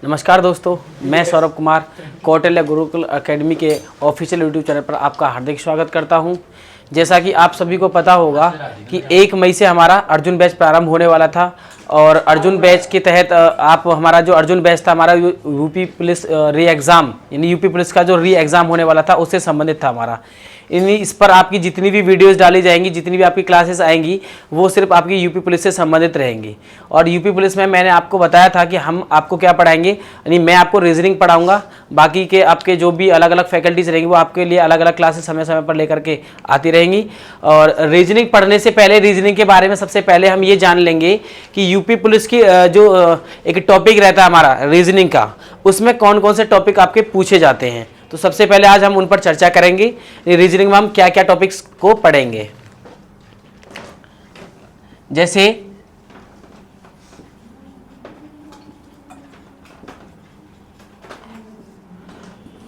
नमस्कार दोस्तों, मैं सौरभ कुमार कौटिल्य गुरुकुल एकेडमी के ऑफिशियल यूट्यूब चैनल पर आपका हार्दिक स्वागत करता हूं। जैसा कि आप सभी को पता होगा कि 1 मई से हमारा अर्जुन बैच प्रारंभ होने वाला था और अर्जुन बैच के तहत आप हमारा जो अर्जुन बैच था हमारा यूपी पुलिस री एग्ज़ाम यानी यूपी पुलिस का जो री एग्ज़ाम होने वाला था उससे संबंधित था हमारा। इस पर आपकी जितनी भी वीडियोस डाली जाएंगी, जितनी भी आपकी क्लासेस आएंगी, वो सिर्फ आपकी यूपी पुलिस से संबंधित रहेंगी। और यूपी पुलिस में मैंने आपको बताया था कि हम आपको क्या पढ़ाएंगे, यानी मैं आपको रीजनिंग पढ़ाऊंगा, बाकी के आपके जो भी अलग अलग फैकल्टीज रहेंगी वो आपके लिए अलग अलग क्लासेस समय समय पर लेकर के आती रहेंगी। और रीजनिंग पढ़ने से पहले रीजनिंग के बारे में सबसे पहले हम ये जान लेंगे कि यूपी पुलिस की जो एक टॉपिक रहता है हमारा रीजनिंग का, उसमें कौन कौन से टॉपिक आपके पूछे जाते हैं। तो सबसे पहले आज हम उन पर चर्चा करेंगे। रीजनिंग में हम क्या क्या टॉपिक्स को पढ़ेंगे। जैसे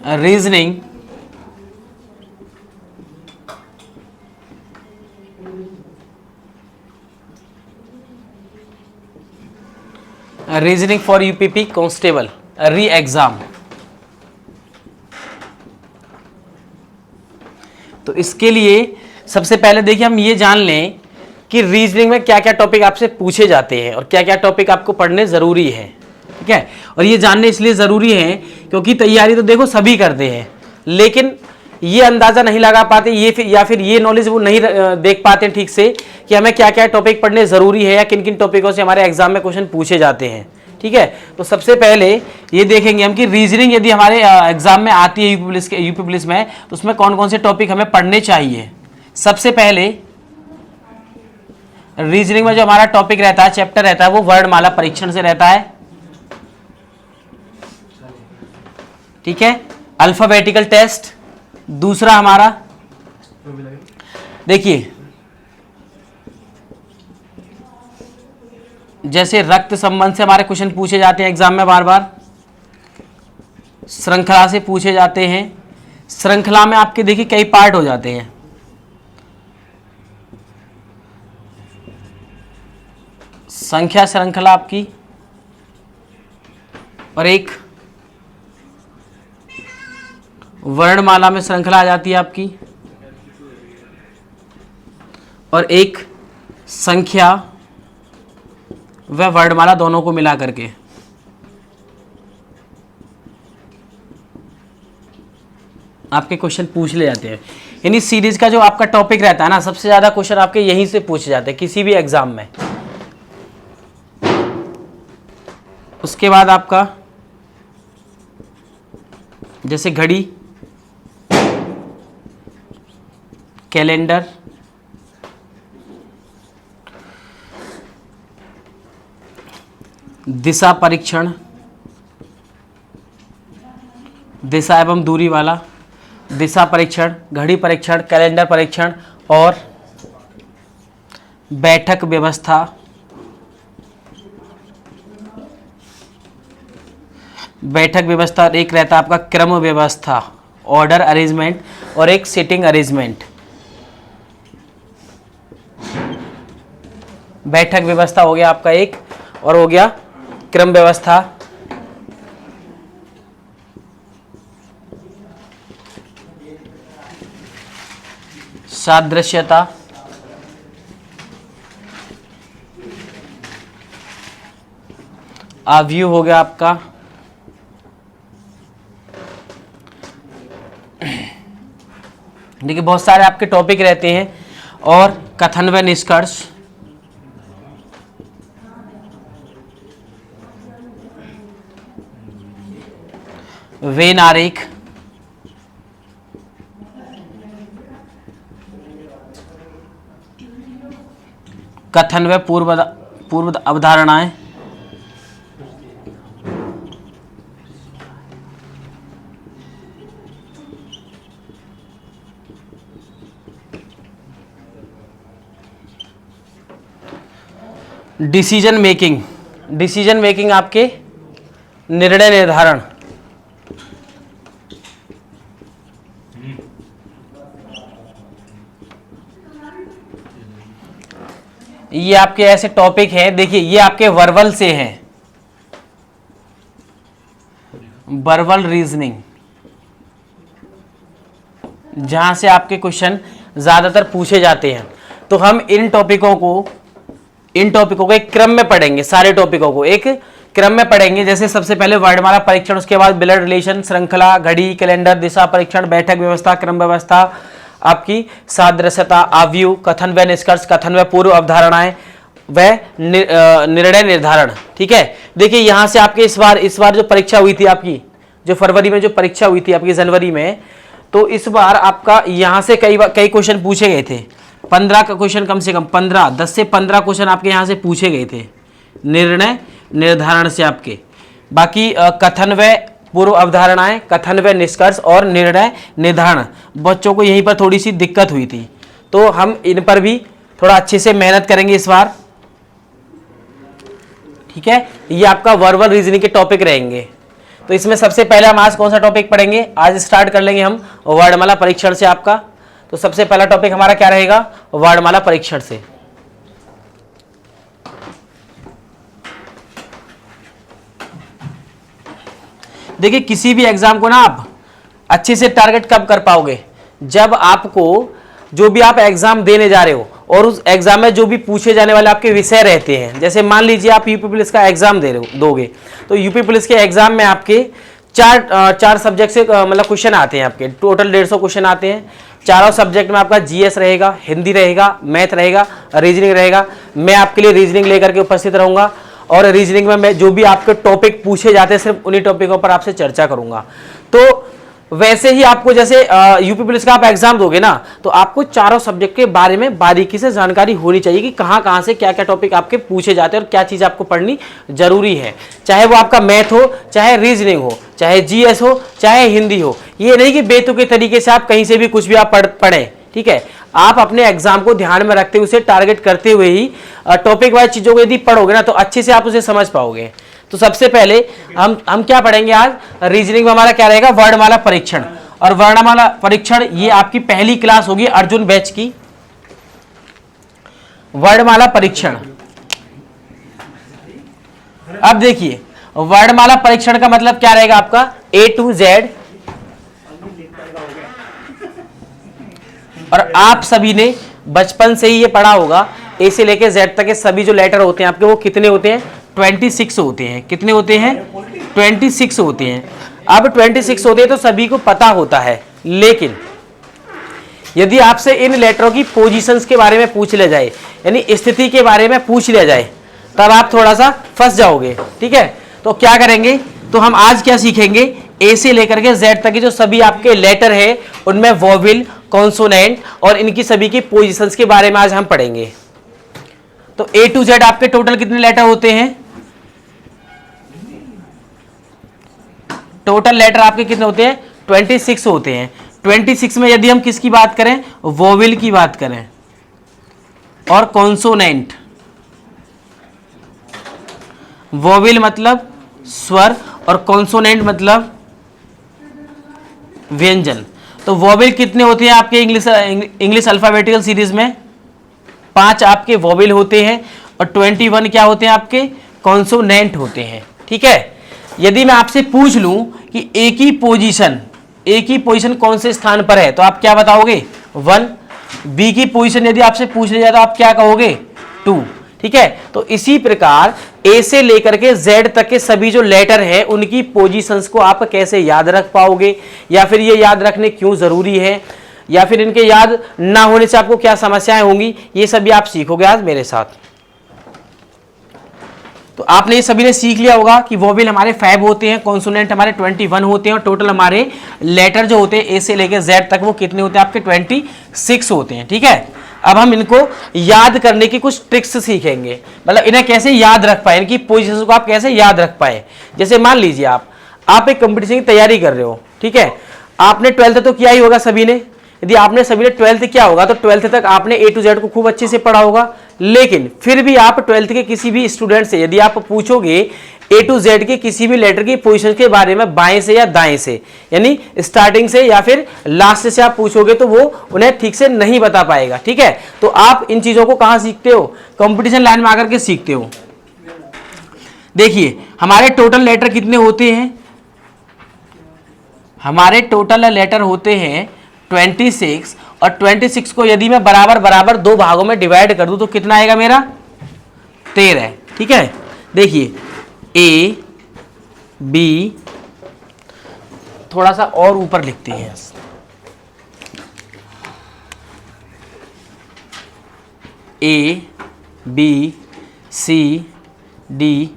reasoning reasoning for UPP constable री एग्जाम। तो इसके लिए सबसे पहले देखिए हम ये जान लें कि रीजनिंग में क्या क्या टॉपिक आपसे पूछे जाते हैं और क्या क्या टॉपिक आपको पढ़ने ज़रूरी है। ठीक है, और ये जानने इसलिए ज़रूरी है क्योंकि तैयारी तो देखो सभी करते हैं, लेकिन ये अंदाज़ा नहीं लगा पाते या फिर ये नॉलेज वो नहीं देख पाते ठीक से कि हमें क्या क्या टॉपिक पढ़ने ज़रूरी है या किन किन टॉपिकों से हमारे एग्जाम में क्वेश्चन पूछे जाते हैं। ठीक है, तो सबसे पहले ये देखेंगे हम कि रीजनिंग यदि हमारे एग्जाम में आती है यूपी पुलिस में, तो उसमें कौन कौन से टॉपिक हमें पढ़ने चाहिए। सबसे पहले रीजनिंग में जो हमारा टॉपिक रहता है, चैप्टर रहता है, वो वर्णमाला परीक्षण से रहता है। ठीक है, अल्फाबेटिकल टेस्ट। दूसरा हमारा देखिए जैसे रक्त संबंध से हमारे क्वेश्चन पूछे जाते हैं एग्जाम में बार बार, श्रृंखला से पूछे जाते हैं। श्रृंखला में आपके देखिए कई पार्ट हो जाते हैं। संख्या श्रृंखला आपकी, और एक वर्णमाला में श्रृंखला आ जाती है आपकी, और एक संख्या व वर्णमाला दोनों को मिला करके। आपके क्वेश्चन पूछ ले जाते हैं। यानी सीरीज का जो आपका टॉपिक रहता है ना, सबसे ज्यादा क्वेश्चन आपके यहीं से पूछे जाते हैं किसी भी एग्जाम में। उसके बाद आपका जैसे घड़ी, कैलेंडर, दिशा परीक्षण, दिशा एवं दूरी वाला, दिशा परीक्षण, घड़ी परीक्षण, कैलेंडर परीक्षण और बैठक व्यवस्था। बैठक व्यवस्था और एक रहता है आपका क्रम व्यवस्था, ऑर्डर अरेंजमेंट, और एक सीटिंग अरेंजमेंट। बैठक व्यवस्था हो गया आपका एक, और हो गया क्रम व्यवस्था। सादृश्यता, अवयव हो गया आपका, देखिए बहुत सारे आपके टॉपिक रहते हैं, और कथन व निष्कर्ष, वेन आरेख, कथन व पूर्व अवधारणाएं, डिसीजन मेकिंग आपके निर्णय निर्धारण, ये आपके ऐसे टॉपिक हैं। देखिए ये आपके वर्बल से हैं, वर्बल रीजनिंग, जहां से आपके क्वेश्चन ज्यादातर पूछे जाते हैं। तो हम इन टॉपिकों को एक क्रम में पढ़ेंगे, सारे टॉपिकों को एक क्रम में पढ़ेंगे। जैसे सबसे पहले वर्णमाला परीक्षण, उसके बाद ब्लड रिलेशन, श्रृंखला, घड़ी, कैलेंडर, दिशा परीक्षण, बैठक व्यवस्था, क्रम व्यवस्था, आपकी सादृश्यता, आव्यूह, कथन व निष्कर्ष, कथन व पूर्व अवधारणाएं, व निर्णय निर्धारण। ठीक है, देखिए यहां से आपके इस बार जो परीक्षा हुई थी आपकी, जो फरवरी में जो परीक्षा हुई थी आपकी जनवरी में, तो इस बार आपका यहां से कई क्वेश्चन पूछे गए थे। 15 का क्वेश्चन, कम से कम 10 से 15 क्वेश्चन आपके यहां से पूछे गए थे निर्णय निर्धारण से आपके। बाकी कथन व पूर्व अवधारणाएं, कथन व निष्कर्ष और निर्णय निर्धारण, बच्चों को यहीं पर थोड़ी सी दिक्कत हुई थी, तो हम इन पर भी थोड़ा अच्छे से मेहनत करेंगे इस बार। ठीक है, ये आपका वर्बल रीजनिंग के टॉपिक रहेंगे। तो इसमें सबसे पहले हम आज कौन सा टॉपिक पढ़ेंगे, आज स्टार्ट कर लेंगे हम वर्णमाला परीक्षण से आपका। तो सबसे पहला टॉपिक हमारा क्या रहेगा, वर्णमाला परीक्षण से। देखिए किसी भी एग्जाम को ना आप अच्छे से टारगेट कब कर पाओगे, जब आपको जो भी आप एग्जाम देने जा रहे हो और उस एग्जाम में जो भी पूछे जाने वाले आपके विषय रहते हैं। जैसे मान लीजिए आप यूपी पुलिस का एग्जाम दोगे, तो यूपी पुलिस के एग्जाम में आपके चार सब्जेक्ट से मतलब क्वेश्चन आते हैं आपके, टोटल 150 क्वेश्चन आते हैं। चारों सब्जेक्ट में आपका जीएस रहेगा, हिंदी रहेगा, मैथ रहेगा, रीजनिंग रहेगा। मैं आपके लिए रीजनिंग लेकर के उपस्थित रहूंगा और रीजनिंग में मैं जो भी आपके टॉपिक पूछे जाते हैं सिर्फ उन्हीं टॉपिकों पर आपसे चर्चा करूंगा। तो वैसे ही आपको जैसे यूपी पुलिस का आप एग्जाम दोगे ना, तो आपको चारों सब्जेक्ट के बारे में बारीकी से जानकारी होनी चाहिए कि कहां से क्या क्या टॉपिक आपके पूछे जाते हैं और क्या चीज आपको पढ़नी जरूरी है। चाहे वो आपका मैथ हो, चाहे रीजनिंग हो, चाहे जीएस हो, चाहे हिंदी हो। ये नहीं कि बेतुके तरीके से आप कहीं से भी कुछ भी आप पढ़ें। ठीक है, आप अपने एग्जाम को ध्यान में रखते हुए, उसे टारगेट करते हुए ही टॉपिक वाइज चीजों को यदि पढ़ोगे ना, तो अच्छे से आप उसे समझ पाओगे। तो सबसे पहले हम क्या पढ़ेंगे आज, रीजनिंग में हमारा क्या रहेगा, वर्णमाला परीक्षण। और वर्णमाला परीक्षण ये आपकी पहली क्लास होगी अर्जुन बैच की, वर्णमाला परीक्षण। अब देखिए वर्णमाला परीक्षण का मतलब क्या रहेगा आपका, A to Z। और आप सभी ने बचपन से ही ये पढ़ा होगा, A से लेके Z तक के सभी जो लेटर होते हैं आपके, वो कितने होते हैं, 26 होते हैं। कितने होते हैं, 26 होते हैं। अब 26 होते हैं तो सभी को पता होता है, लेकिन यदि आपसे इन लेटरों की पोजीशंस के बारे में पूछ लिया जाए, यानी स्थिति के बारे में पूछ लिया जाए, तब आप थोड़ा सा फंस जाओगे। ठीक है, तो क्या करेंगे, तो हम आज क्या सीखेंगे, ए से लेकर के जेड तक के जो सभी आपके लेटर है उनमें वोवेल, कॉन्सोनेंट और इनकी सभी की पोजीशंस के बारे में आज हम पढ़ेंगे। तो ए टू जेड आपके टोटल कितने लेटर होते हैं, टोटल लेटर आपके कितने होते हैं, 26 होते हैं। 26 में यदि हम किसकी बात करें, वोवेल की बात करें और कॉन्सोनेंट। वोवेल मतलब स्वर और कॉन्सोनेंट मतलब व्यंजन। तो वोवेल कितने होते हैं आपके इंग्लिश अल्फाबेटिकल सीरीज में, 5 आपके वोवेल होते हैं और 21 क्या होते हैं आपके, कॉन्सोनेंट होते हैं। ठीक है, यदि मैं आपसे पूछ लूं कि ए की पोजीशन कौन से स्थान पर है, तो आप क्या बताओगे, 1। बी की पोजीशन यदि आपसे पूछ लिया जाए तो आप क्या कहोगे, 2। ठीक है, तो इसी प्रकार ए से लेकर के जेड तक के सभी जो लेटर हैं उनकी पोजीशंस को आप कैसे याद रख पाओगे, या फिर ये याद रखने क्यों जरूरी है, या फिर इनके याद ना होने से आपको क्या समस्याएं होंगी, ये सभी आप सीखोगे आज मेरे साथ। तो आपने ये सभी ने सीख लिया होगा कि वोवेल हमारे 5 होते हैं, कॉन्सोनेंट हमारे 21 होते हैं और टोटल हमारे लेटर जो होते हैं ए से लेकर जेड तक वो कितने होते हैं आपके, 26 होते हैं। ठीक है, अब हम इनको याद करने की कुछ ट्रिक्स सीखेंगे, मतलब इन्हें कैसे याद रख पाए, इनकी पोजीशन को आप कैसे याद रख पाए। जैसे मान लीजिए आप एक कंपटीशन की तैयारी कर रहे हो। ठीक है, आपने 12th तो किया ही होगा सभी ने। यदि आपने सभी ने 12th किया होगा तो 12th तक आपने ए टू जेड को खूब अच्छे से पढ़ा होगा, लेकिन फिर भी आप 12th के किसी भी स्टूडेंट से यदि आप पूछोगे ए टू जेड के किसी भी लेटर की पोजीशन के बारे में बाएं से या दाएं से, यानी स्टार्टिंग से या फिर लास्ट से आप पूछोगे, तो वो उन्हें ठीक से नहीं बता पाएगा। ठीक है, तो आप इन चीजों को कहां सीखते हो, कंपटीशन लाइन में आकर के सीखते हो। देखिए हमारे टोटल लेटर कितने होते हैं, हमारे टोटल लेटर होते हैं 26 और 26 को यदि मैं बराबर बराबर दो भागों में डिवाइड कर दूं तो कितना आएगा मेरा 13। ठीक है, देखिए ए बी, थोड़ा सा और ऊपर लिखते हैं, A B C D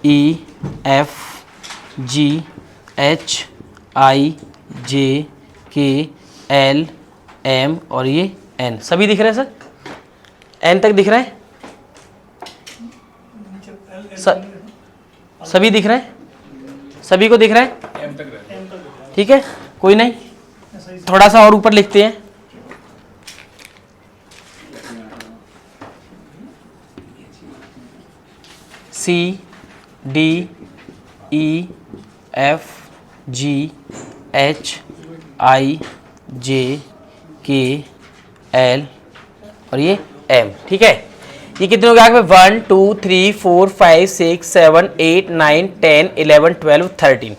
E F G H I J K L M और ये एन, सभी दिख रहे हैं सर? एन तक दिख रहा है? सभी दिख रहे हैं? सभी को दिख रहा है? ठीक है, कोई नहीं, थोड़ा सा और ऊपर लिखते हैं। C D E F G H I J K L और ये एम। ठीक है, ये कितने हो गए आगे? 1 2 3 4 5 6 7 8 9 10 11 12 13।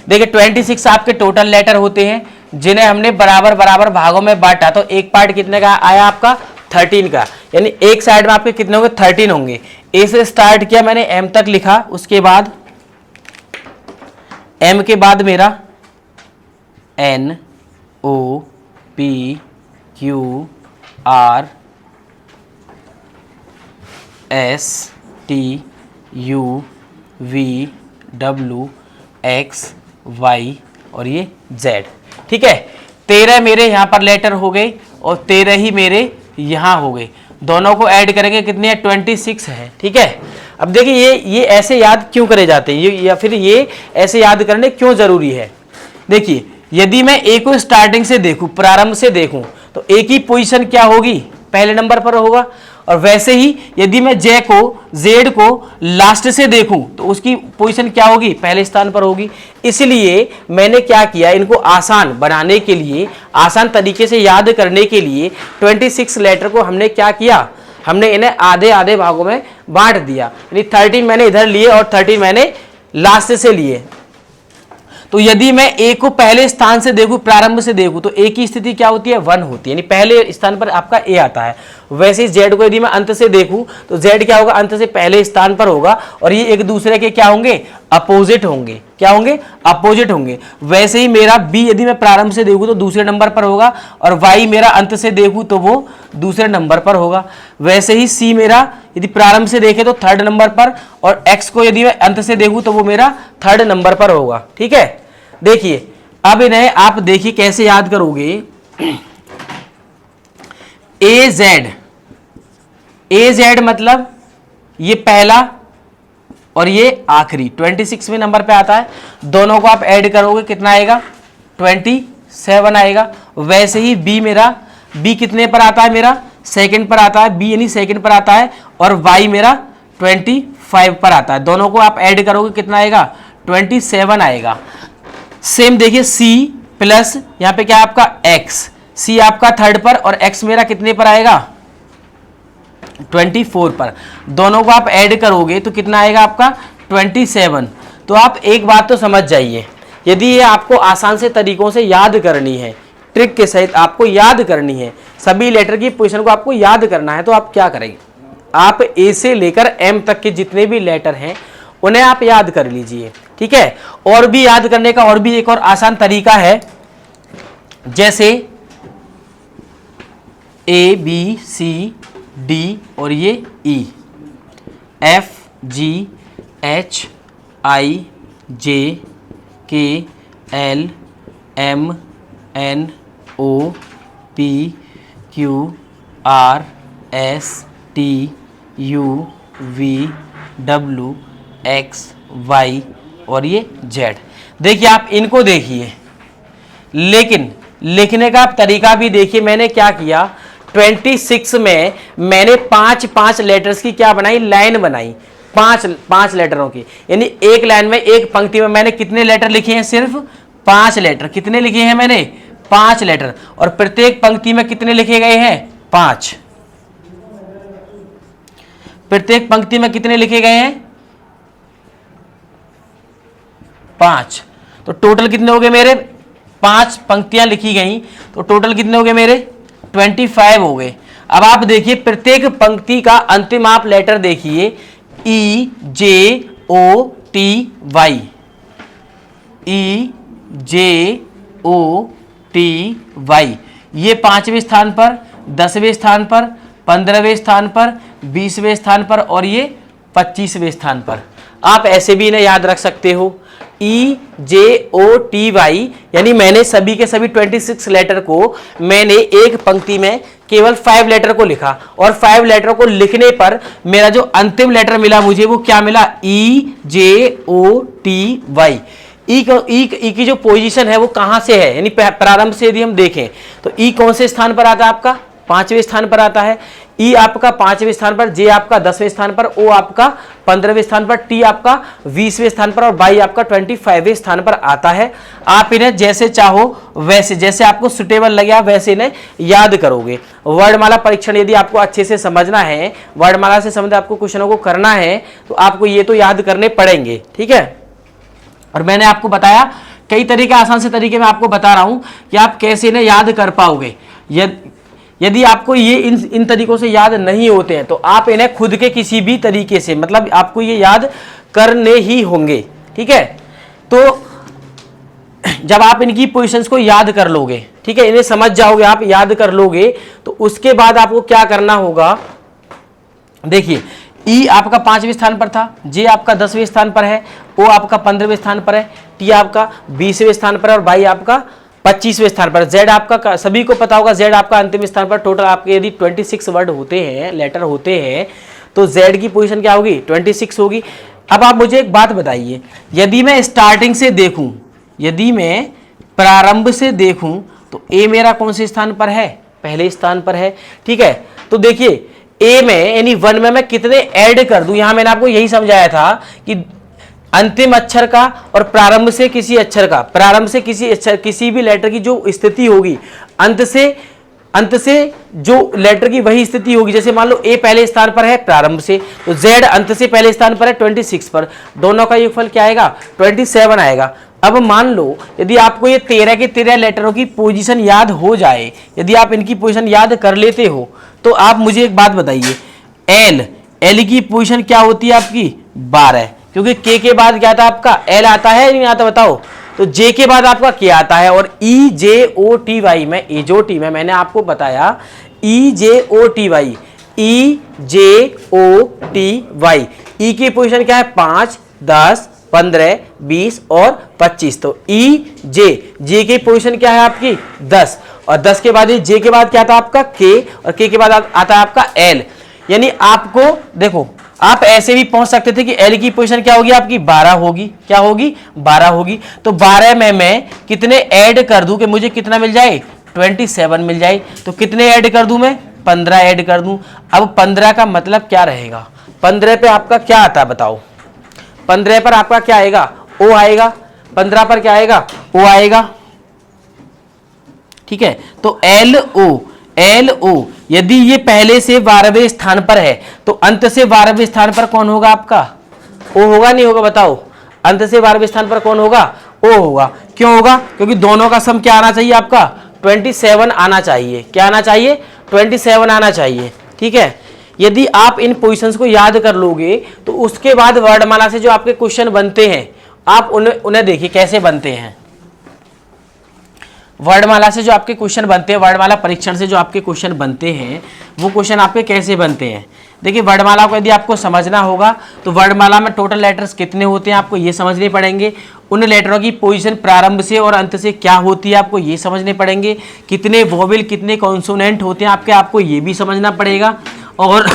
देखिए 26 आपके टोटल लेटर होते हैं जिन्हें हमने बराबर बराबर भागों में बांटा, तो एक पार्ट कितने का आया आपका? 13 का, यानी एक साइड में आपके कितने होंगे? 13 होंगे। ए से स्टार्ट किया मैंने, एम तक लिखा, उसके बाद एम के बाद मेरा N O P Q R S T U V W X Y और ये जेड। ठीक है, 13 मेरे यहाँ पर लेटर हो गए और 13 ही मेरे यहाँ हो गए, दोनों को ऐड करेंगे कितने हैं? 26 है। ठीक है, अब देखिए ये ऐसे याद क्यों करे जाते हैं, ये या फिर ये ऐसे याद करने क्यों जरूरी है? देखिए यदि मैं ए को स्टार्टिंग से देखूं, प्रारंभ से देखूं, तो ए की पोजीशन क्या होगी? पहले नंबर पर होगा। और वैसे ही यदि मैं जेड को लास्ट से देखूं तो उसकी पोजीशन क्या होगी? पहले स्थान पर होगी। इसलिए मैंने क्या किया, इनको आसान बनाने के लिए, आसान तरीके से याद करने के लिए 26 लेटर को हमने क्या किया? हमने इन्हें आधे आधे भागों में बांट दिया, यानी 13 मैंने इधर लिए और 13 मैंने लास्ट से लिए। तो यदि मैं ए को पहले स्थान से देखूं, प्रारंभ से देखूं, तो ए की स्थिति क्या होती है? 1 होती है, यानी पहले स्थान पर आपका ए आता है। वैसे ही जेड को यदि मैं अंत से देखूं तो जेड क्या होगा? अंत से पहले स्थान पर होगा और ये एक दूसरे के क्या होंगे? अपोजिट होंगे। क्या होंगे? अपोजिट होंगे। वैसे ही मेरा बी यदि मैं प्रारंभ से देखूं तो दूसरे नंबर पर होगा और वाई मेरा अंत से देखूं तो वो दूसरे नंबर पर होगा। वैसे ही सी मेरा यदि प्रारंभ से देखे तो थर्ड नंबर पर, और एक्स को यदि मैं अंत से देखूं तो वो मेरा थर्ड नंबर पर होगा। ठीक है, देखिए अब इन्हें आप देखिए कैसे याद करोगे। ए जेड मतलब ये पहला और ये आखिरी 26वें नंबर पे आता है, दोनों को आप ऐड करोगे कितना आएगा? 27 आएगा। वैसे ही बी मेरा, बी कितने पर आता है? मेरा सेकंड पर आता है, बी यानी सेकंड पर आता है, और वाई मेरा 25 पर आता है, दोनों को आप ऐड करोगे कितना आएगा? 27 आएगा। सेम देखिए सी प्लस यहाँ पे क्या आपका एक्स, सी आपका थर्ड पर और एक्स मेरा कितने पर आएगा? 24 पर, दोनों को आप ऐड करोगे तो कितना आएगा आपका? 27। तो आप एक बात तो समझ जाइए, यदि ये आपको आसान से तरीकों से याद करनी है, ट्रिक के सहित आपको याद करनी है, सभी लेटर की पोजीशन को आपको याद करना है, तो आप क्या करेंगे? आप ए से लेकर एम तक के जितने भी लेटर हैं उन्हें आप याद कर लीजिए। ठीक है, और भी याद करने का और भी एक और आसान तरीका है, जैसे ए बी सी डी और ये ई, F G H I J K L M N O P Q R S T U V W X Y और ये जेड। देखिए आप इनको देखिए, लेकिन लिखने का तरीका भी देखिए। मैंने क्या किया, 26 में मैंने 5 लेटर्स की क्या बनाई? लाइन बनाई, 5 लेटरों की, यानी एक लाइन में एक पंक्ति में मैंने कितने लेटर लिखे हैं? सिर्फ 5 लेटर। कितने लिखे हैं मैंने? 5 लेटर। और प्रत्येक पंक्ति में कितने लिखे गए हैं? 5। प्रत्येक पंक्ति में कितने लिखे गए हैं? 5। तो टोटल कितने हो गए मेरे? 5 पंक्तियां लिखी गई, तो टोटल कितने हो गए मेरे 25 हो गए। अब आप देखिए प्रत्येक पंक्ति का अंतिम आप लेटर देखिए, ई जे ओ टी वाई, ई जे ओ टी वाई, ये 5वें स्थान पर, 10वें स्थान पर, 15वें स्थान पर, 20वें स्थान पर और ये 25वें स्थान पर। आप ऐसे भी इन्हें याद रख सकते हो, ई जे ओ टी वाई, यानी मैंने सभी के सभी 26 लेटर को मैंने एक पंक्ति में केवल 5 लेटर को लिखा, और 5 लेटर को लिखने पर मेरा जो अंतिम लेटर मिला मुझे वो क्या मिला, ई जे ओ टी वाई। ई की जो पोजीशन है वो कहां से है, यानी प्रारंभ से यदि हम देखें तो ई कौन से स्थान पर आता है, आपका 5वें स्थान पर आता है। ई आपका 5वें स्थान पर, जे आपका 10वें स्थान पर, ओ आपका 15वें स्थान पर, टी आपका 20वें स्थान पर और वाई आपका 25वें स्थान पर आता है। आप इन्हें जैसे चाहो वैसे, जैसे आपको सुटेबल लगे आप वैसे इन्हें याद करोगे। वर्णमाला परीक्षण यदि आपको अच्छे से समझना है, वर्णमाला से संबंधित आपको क्वेश्चनों को करना है, तो आपको ये तो याद करने पड़ेंगे, ठीक है। और मैंने आपको बताया कई तरीके, आसान से तरीके मैं आपको बता रहा हूं कि आप कैसे इन्हें याद कर पाओगे। यदि आपको ये इन तरीकों से याद नहीं होते हैं तो आप इन्हें खुद के किसी भी तरीके से, मतलब आपको ये याद करने ही होंगे, ठीक है। तो जब आप इनकी पोजीशंस को याद कर लोगे, ठीक है, इन्हें समझ जाओगे, आप याद कर लोगे, तो उसके बाद आपको क्या करना होगा, देखिए ई आपका 5वें स्थान पर था, जे आपका 10वें स्थान पर है, ओ आपका 15वें स्थान पर है, टी आपका 20वें स्थान पर है और वाई आपका 25वें स्थान पर। जेड आपका सभी को पता होगा, जेड आपका अंतिम स्थान पर। टोटल आपके यदि 26 वर्ड होते हैं, लेटर होते हैं, तो जेड की पोजीशन क्या होगी, 26 होगी। अब आप मुझे एक बात बताइए, यदि मैं स्टार्टिंग से देखूं, यदि मैं प्रारंभ से देखूं, तो ए मेरा कौन से स्थान पर है, पहले स्थान पर है, ठीक है। तो देखिए ए में यानी 1 में मैं कितने ऐड कर दूं, यहां मैंने आपको यही समझाया था कि अंतिम अक्षर का और प्रारंभ से किसी अक्षर का, प्रारंभ से किसी अक्षर, किसी भी लेटर की जो स्थिति होगी, अंत से जो लेटर की वही स्थिति होगी। जैसे मान लो ए पहले स्थान पर है प्रारंभ से, तो जेड अंत से पहले स्थान पर है 26 पर, दोनों का योगफल क्या आएगा, 27 आएगा। अब मान लो यदि आपको ये 13 के 13 लेटरों की पोजीशन याद हो जाए, यदि आप इनकी पोजीशन याद कर लेते हो, तो आप मुझे एक बात बताइए, एल की पोजीशन क्या होती है आपकी 12, क्योंकि के बाद क्या आता है आपका एल आता है, नहीं आता बताओ। तो जे के बाद आपका के आता है, और ई जे ओ टी वाई में, ए जो टी में मैंने आपको बताया ई जे ओ टी वाई, ई जे ओ टी वाई, ई की पोजीशन क्या है 5, 10, 15, 20 और 25। तो ई जे की पोजीशन क्या है आपकी 10, और 10 के बाद जे के बाद क्या आता है आपका के, और के बाद आता है आपका एल। यानी आपको देखो, आप ऐसे भी पहुंच सकते थे कि एल की पोजीशन क्या होगी आपकी 12 होगी, क्या होगी 12 होगी। तो 12 में मैं कितने ऐड कर दूं कि मुझे कितना मिल जाए 27 मिल जाए। तो कितने ऐड कर दूं मैं 15 ऐड कर दूं। अब 15 का मतलब क्या रहेगा, 15 पे आपका क्या आता है बताओ, 15 पर आपका क्या आएगा ओ आएगा, 15 पर क्या आएगा ओ आएगा, ठीक है। तो एल ओ यदि ये पहले से 12वें स्थान पर है, तो अंत से 12वें स्थान पर कौन होगा आपका ओ होगा, नहीं होगा बताओ, अंत से 12वें स्थान पर कौन होगा ओ होगा। क्यों होगा, क्योंकि दोनों का सम क्या आना चाहिए आपका 27 आना चाहिए, क्या आना चाहिए 27 आना चाहिए, ठीक है। यदि आप इन पोजीशंस को याद कर लोगे, तो उसके बाद वर्णमाला से जो आपके क्वेश्चन बनते हैं, आप उन्हें देखिए कैसे बनते हैं। वर्णमाला से जो आपके क्वेश्चन बनते हैं, वर्णमाला परीक्षण से जो आपके क्वेश्चन बनते हैं, वो क्वेश्चन आपके कैसे बनते हैं। देखिए वर्णमाला को यदि आपको समझना होगा, तो वर्णमाला में टोटल लेटर्स कितने होते हैं आपको ये समझने पड़ेंगे। उन लेटरों की पोजीशन प्रारंभ से और अंत से क्या होती है आपको ये समझने पड़ेंगे। कितने वोवेल कितने कॉन्सोनेंट होते हैं आपको ये भी समझना पड़ेगा। और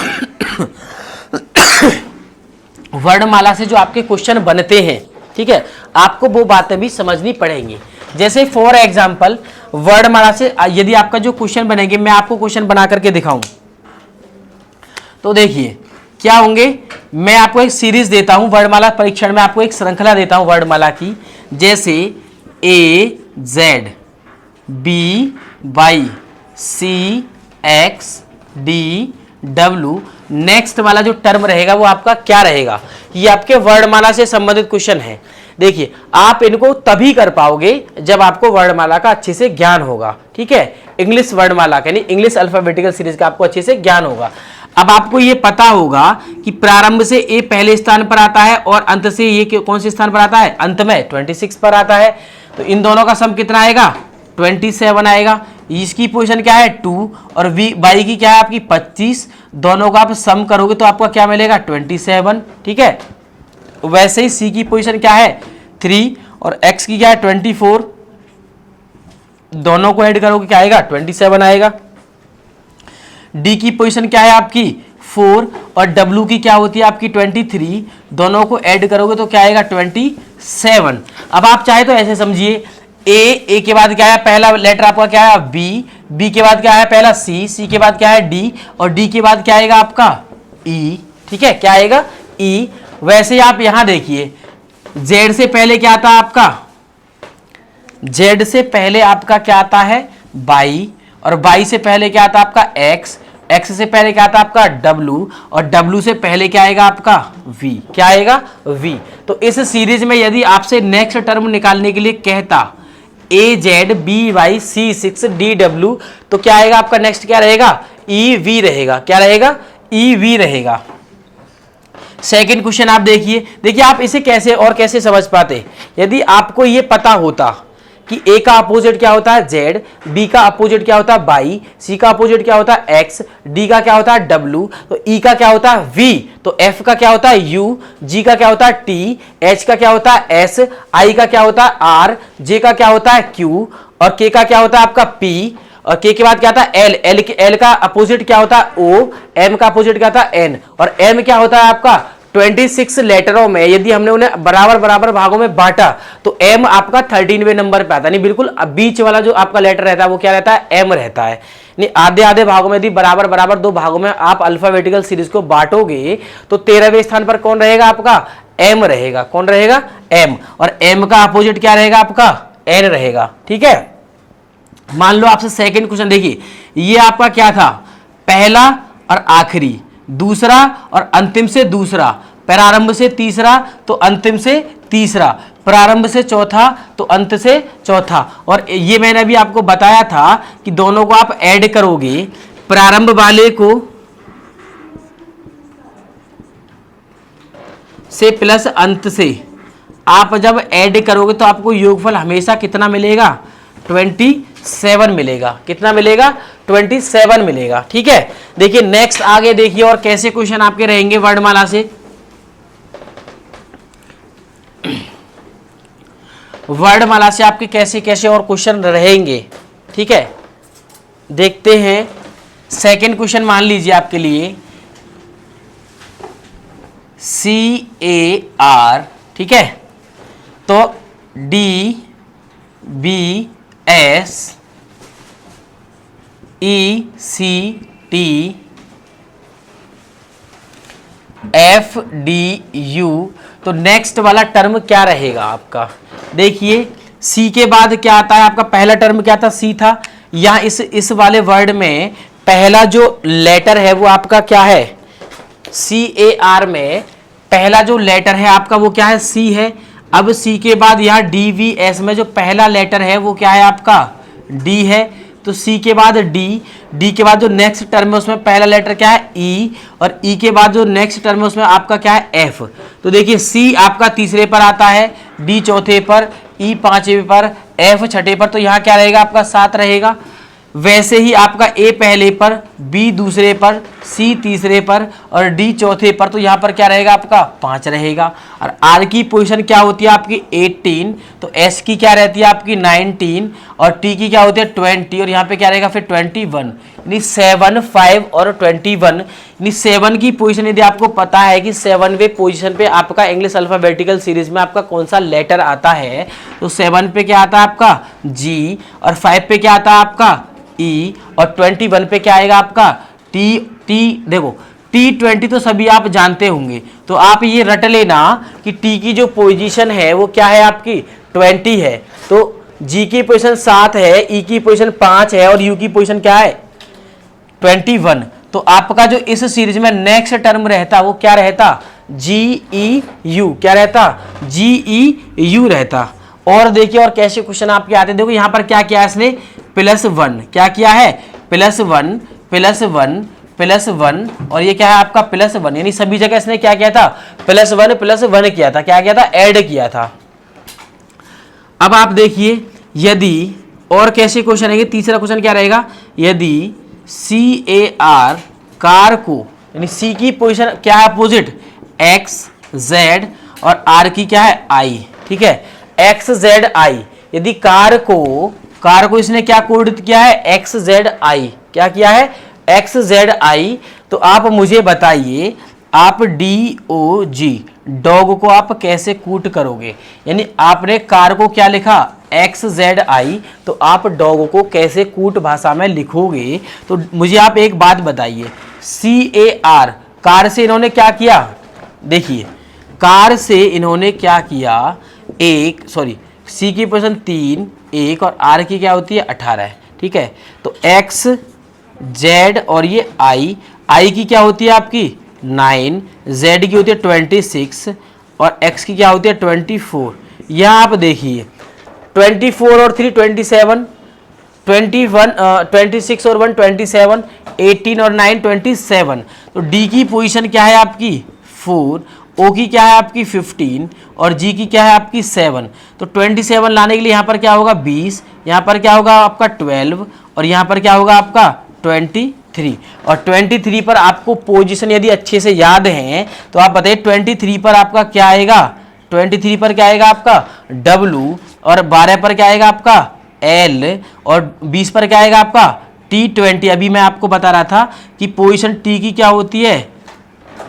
वर्णमाला से जो आपके क्वेश्चन बनते हैं, ठीक है, आपको वो बातें भी समझनी पड़ेंगी। जैसे फॉर एग्जाम्पल वर्णमाला से यदि आपका जो क्वेश्चन बनेंगे, मैं आपको क्वेश्चन बना करके दिखाऊं, तो देखिए क्या होंगे। मैं आपको एक सीरीज देता हूं वर्णमाला परीक्षण में, आपको एक श्रृंखला देता हूं वर्णमाला की, जैसे A Z B Y C X D W, next वाला जो टर्म रहेगा वो आपका क्या रहेगा, ये आपके वर्णमाला से संबंधित क्वेश्चन है। देखिए आप इनको तभी कर पाओगे जब आपको वर्णमाला का अच्छे से ज्ञान होगा, ठीक है। इंग्लिश वर्णमाला का यानी इंग्लिश अल्फाबेटिकल सीरीज का आपको अच्छे से ज्ञान होगा। अब आपको ये पता होगा कि प्रारंभ से ए पहले स्थान पर आता है और अंत से ये कौन से स्थान पर आता है, अंत में 26 पर आता है। तो इन दोनों का सम कितना आएगा, 27 आएगा। इसकी पोजीशन क्या है 2 और वाई की क्या है आपकी 25। दोनों का आप सम करोगे तो आपका क्या मिलेगा 27, ठीक है। वैसे ही सी की पोजीशन क्या है 3 और एक्स की क्या है 24। दोनों को ऐड करोगे क्या आएगा 27 आएगा। डी की पोजीशन क्या है आपकी 4 और डब्ल्यू की क्या होती है आपकी 23। दोनों को ऐड करोगे तो क्या आएगा 27। अब आप चाहे तो ऐसे समझिए, ए के बाद क्या है पहला लेटर आपका क्या है बी के बाद क्या है पहला सी के बाद क्या है डी और डी के बाद क्या आएगा आपका ई, ठीक है, क्या आएगा ई। वैसे आप यहां देखिए, जेड से पहले क्या आता है आपका, जेड से पहले आपका क्या आता है बाई और बाई से पहले क्या आता है आपका एक्स, एक्स से पहले क्या आता है आपका डब्लू और डब्लू से पहले क्या आएगा आपका वी, क्या आएगा वी। तो इस सीरीज में यदि आपसे नेक्स्ट टर्म निकालने के लिए कहता A Z B Y C 6 D W, तो क्या आएगा आपका नेक्स्ट क्या रहेगा ई वी रहेगा, क्या रहेगा ई वी रहेगा। सेकंड क्वेश्चन आप देखिए आप इसे कैसे और कैसे समझ पाते, यदि आपको ये पता होता कि ए का अपोजिट क्या होता है जेड, बी का अपोजिट क्या होता है बाई, सी का अपोजिट क्या होता है एक्स, डी का क्या होता है डब्ल्यू, तो ई का क्या होता है वी, तो एफ का क्या होता है यू, जी का क्या होता है टी, एच का क्या होता है एस, आई का क्या होता है आर, जे का क्या होता है क्यू और के का क्या होता है आपका पी और के बाद क्या होता है एल का अपोजिट क्या होता है ओ, एम का अपोजिट क्या होता है एन और एम क्या होता है आपका 26 लेटरों में यदि हमने उन्हें बराबर बराबर भागों में बांटा तो एम आपका 13वें नंबर पे आता है। नहीं बिल्कुल बीच वाला जो आपका लेटर रहता है वो क्या रहता है एम रहता है। नहीं आधे आधे भागों में यदि बराबर बराबर दो भागों में आप अल्फाबेटिकल सीरीज को बांटोगे तो 13वें स्थान पर कौन रहेगा आपका एम रहेगा, कौन रहेगा एम, और एम का अपोजिट क्या रहेगा आपका एन रहेगा, ठीक है। मान लो आपसे सेकंड क्वेश्चन देखिए, ये आपका क्या था पहला और आखिरी, दूसरा और अंतिम से दूसरा, प्रारंभ से तीसरा तो अंतिम से तीसरा, प्रारंभ से चौथा तो अंत से चौथा। और ये मैंने अभी आपको बताया था कि दोनों को आप ऐड करोगे, प्रारंभ वाले को से प्लस अंत से आप जब ऐड करोगे तो आपको योगफल हमेशा कितना मिलेगा 27 मिलेगा, कितना मिलेगा 27 मिलेगा, ठीक है। देखिए नेक्स्ट आगे देखिए और कैसे क्वेश्चन आपके रहेंगे वर्णमाला से। वर्णमाला से आपके कैसे कैसे और क्वेश्चन रहेंगे, ठीक है, देखते हैं। सेकंड क्वेश्चन मान लीजिए आपके लिए CAR, ठीक है, तो DBS ECT FDU, तो नेक्स्ट वाला टर्म क्या रहेगा आपका। देखिए सी के बाद क्या आता है आपका, पहला टर्म क्या था सी था, यहाँ इस वाले वर्ड में पहला जो लेटर है वो आपका क्या है CAR में पहला जो लेटर है आपका वो क्या है सी है। अब सी के बाद यहाँ DVS में जो पहला लेटर है वो क्या है आपका डी है, तो सी के बाद डी के बाद जो नेक्स्ट टर्म है उसमें पहला लेटर क्या है ई और ई के बाद जो नेक्स्ट टर्म है उसमें आपका क्या है एफ। तो देखिए सी आपका तीसरे पर आता है, डी चौथे पर, ई पांचवें पर, एफ छठे पर, तो यहाँ क्या रहेगा आपका 7 रहेगा। वैसे ही आपका ए पहले पर, बी दूसरे पर, सी तीसरे पर और डी चौथे पर, तो यहाँ पर क्या रहेगा आपका 5 रहेगा। और आर की पोजीशन क्या होती है आपकी 18, तो एस की क्या रहती है आपकी 19 और टी की क्या होती है 20 और यहाँ पे क्या रहेगा फिर 21, यानी 7, 5 और 21, यानी 7 की पोजीशन यदि आपको पता है कि 7वें पोजीशन पे आपका इंग्लिश अल्फाबेटिकल सीरीज में आपका कौन सा लेटर आता है, तो 7 पे क्या आता है आपका जी और 5 पे क्या आता है आपका ई और 21 पे क्या आएगा आपका टी। देखो T20 तो सभी आप जानते होंगे, तो आप ये रट लेना कि टी की जो पोजीशन है वो क्या है आपकी 20 है, तो जी की पोजीशन 7 है, ई की पोजीशन 5 है और यू की पोजीशन क्या है 21। तो आपका जो इस सीरीज में नेक्स्ट टर्म रहता वो क्या रहता GEU क्या रहता, GEU रहता। और देखिए और कैसे क्वेश्चन आपके आते, देखो यहाँ पर क्या किया इसने, +1, क्या किया है, +1 +1 +1, और ये क्या है आपका +1, यानी सभी जगह इसने क्या किया था, +1 +1 किया था, क्या किया था, ऐड किया था। अब आप देखिए यदि और कैसे क्वेश्चन आएंगे, तीसरा क्वेश्चन क्या रहेगा, यदि CAR कार को, यानी C की पोजीशन क्या है अपोजिट, X Z और R की क्या है I, ठीक है, X Z I, यदि कार को इसने क्या कोड किया है, X Z I, क्या किया है, X Z I, तो आप मुझे बताइए आप DOG डॉग को आप कैसे कूट करोगे, यानी आपने कार को क्या लिखा, X Z I, तो आप डॉग को कैसे कूट भाषा में लिखोगे। तो मुझे आप एक बात बताइए, CAR कार से इन्होंने क्या किया, देखिए कार से इन्होंने क्या किया, C की पोजीशन 3 1 और R की क्या होती है 18, ठीक है, तो X Z और ये I की क्या होती है आपकी 9, Z की होती है 26 और X की क्या होती है 24। यहाँ आप देखिए 24 और 3 27, 26 और 1 27, 18 और 9 27, तो D की पोजीशन क्या है आपकी 4, O की क्या है आपकी 15 और G की क्या है आपकी 7, तो 27 लाने के लिए यहाँ पर क्या होगा 20, यहाँ पर क्या होगा आपका 12 और यहाँ पर क्या होगा आपका 23, और 23 पर आपको पोजीशन यदि अच्छे से याद है तो आप बताइए 23 पर आपका क्या आएगा, 23 पर क्या आएगा आपका W, और 12 पर क्या आएगा आपका L, और 20 पर क्या आएगा आपका T20। अभी मैं आपको बता रहा था कि पोजीशन T की क्या होती है,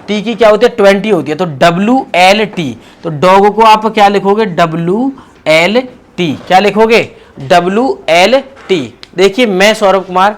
T की क्या होती है 20 होती है, तो WLT, तो डॉग को आप क्या लिखोगे WLT, क्या लिखोगे WLT। देखिए मैं सौरभ कुमार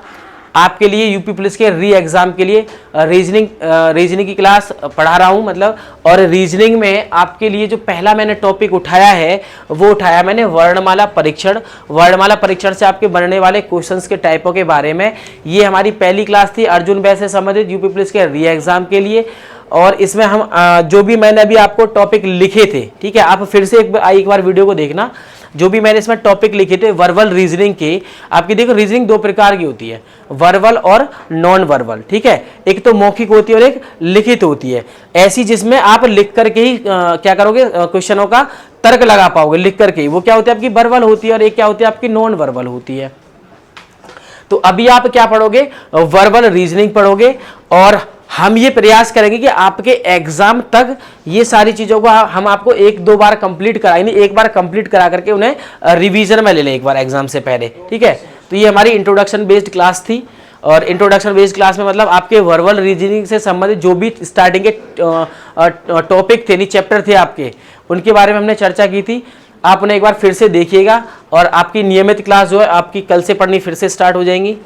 आपके लिए यूपी पुलिस के री एग्जाम के लिए रीजनिंग की क्लास पढ़ा रहा हूं, मतलब, और रीजनिंग में आपके लिए जो पहला मैंने टॉपिक उठाया है वो उठाया मैंने वर्णमाला परीक्षण से आपके बनने वाले क्वेश्चंस के टाइपों के बारे में। ये हमारी पहली क्लास थी अर्जुन बैच से संबंधित यूपी पुलिस के री एग्जाम के लिए, और इसमें हम जो भी मैंने अभी आपको टॉपिक लिखे थे, ठीक है, आप फिर से एक बार वीडियो को देखना, जो भी मैंने इसमें टॉपिक लिखे थे वर्बल रीजनिंग के। आपकी देखो रीजनिंग दो प्रकार की होती है, वर्बल और नॉन वर्बल, ठीक है, एक तो मौखिक होती है और एक लिखित होती है, ऐसी जिसमें आप लिख करके ही क्या करोगे, क्वेश्चनों का तर्क लगा पाओगे लिख करके ही, वो क्या होती है आपकी वर्बल होती है, और एक क्या होती है आपकी नॉन वर्बल होती है। तो अभी आप क्या पढ़ोगे, वर्बल रीजनिंग पढ़ोगे, और हम ये प्रयास करेंगे कि आपके एग्जाम तक ये सारी चीजों को हम आपको एक दो बार कंप्लीट कराएं, नहीं एक बार कंप्लीट करा करके उन्हें रिवीजन में ले लें एक बार एग्जाम से पहले, ठीक है। तो ये हमारी इंट्रोडक्शन बेस्ड क्लास थी, और इंट्रोडक्शन बेस्ड क्लास में मतलब आपके वर्बल रीजनिंग से संबंधित जो भी स्टार्टिंग के टॉपिक थे, नहीं चैप्टर थे आपके, उनके बारे में हमने चर्चा की थी। आप उन्हें एक बार फिर से देखिएगा, और आपकी नियमित क्लास जो है आपकी कल से पढ़नी फिर से स्टार्ट हो जाएंगी।